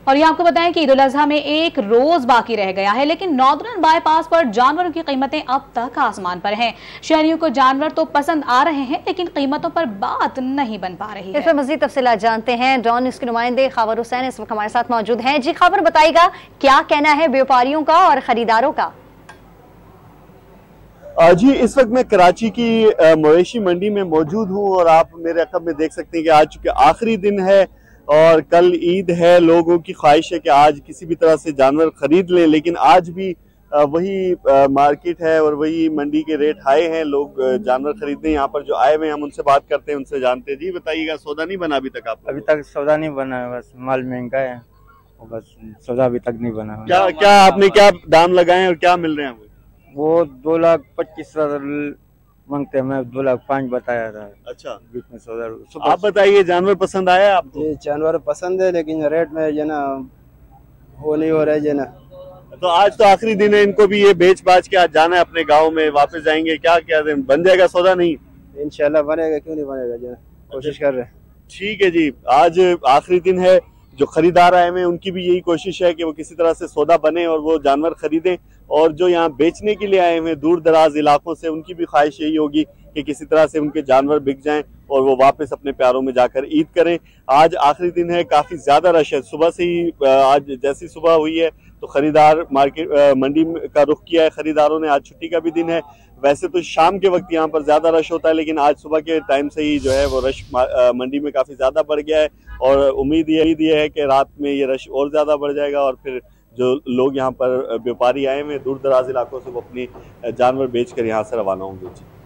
और ये आपको बताएं कि ईद उल अजहा में एक रोज बाकी रह गया है, लेकिन नॉर्दर्न बाईपास पर जानवरों की कीमतें अब तक आसमान पर हैं। शहरियों को जानवर तो पसंद आ रहे हैं, लेकिन कीमतों पर बात नहीं बन पा रही है। इस पर मजीद तफसीलात जानते हैं। डॉन न्यूज़ के नुमाइंदे खबर हुसैन इस वक्त हमारे साथ मौजूद हैं। जी खबर बताइएगा, क्या कहना है व्यापारियों का और खरीदारों का? जी, इस वक्त मैं कराची की मवेशी मंडी में मौजूद हूँ और आप मेरे अकब में देख सकते हैं कि आज चूंकि आखिरी दिन है और कल ईद है, लोगों की ख्वाहिश है कि आज किसी भी तरह से जानवर खरीद लें, लेकिन आज भी वही मार्केट है और वही मंडी के रेट हाई हैं। लोग जानवर खरीदने यहाँ पर जो आए हुए हैं, हम उनसे बात करते हैं, उनसे जानते हैं। जी बताइएगा, सौदा नहीं बना अभी तक आपका? अभी तक सौदा नहीं बना है, बस माल महंगा है, बस सौदा अभी तक नहीं बना। क्या आपने क्या दाम लगाए और क्या मिल रहे हैं? वो 2,25,000 मांगते हैं, मैं 2,05,000 बताया था। अच्छा, बीच में सौदा। आप बताइए, जानवर पसंद आया आपको? जी जानवर पसंद है, लेकिन रेट में जो ना वो नहीं हो रहा है जो ना। तो आज तो आखिरी दिन है, इनको भी ये बेच बाच के आज जाना है अपने गांव में, वापस जाएंगे। क्या क्या बन जाएगा सौदा? नहीं, इंशाल्लाह बनेगा, क्यों नहीं बनेगा जो ना, कोशिश कर रहे हैं। ठीक है जी, आज आखिरी दिन है। जो खरीदार आए हैं उनकी भी यही कोशिश है कि वो किसी तरह से सौदा बने और वो जानवर खरीदें, और जो यहाँ बेचने के लिए आए हैं दूर दराज इलाकों से, उनकी भी ख्वाहिश यही होगी कि किसी तरह से उनके जानवर बिक जाएं और वो वापस अपने प्यारों में जाकर ईद करें। आज आखिरी दिन है, काफ़ी ज़्यादा रश है। सुबह से ही आज जैसी सुबह हुई है तो खरीदार मार्केट मंडी का रुख किया है खरीदारों ने। आज छुट्टी का भी दिन है, वैसे तो शाम के वक्त यहाँ पर ज़्यादा रश होता है, लेकिन आज सुबह के टाइम से ही जो है वो रश मंडी में काफ़ी ज़्यादा बढ़ गया है और उम्मीद ये है कि रात में ये रश और ज़्यादा बढ़ जाएगा और फिर जो लोग यहाँ पर व्यापारी आए हुए दूर दराज इलाकों से, वो अपनी जानवर बेच कर यहाँ से रवाना होंगे।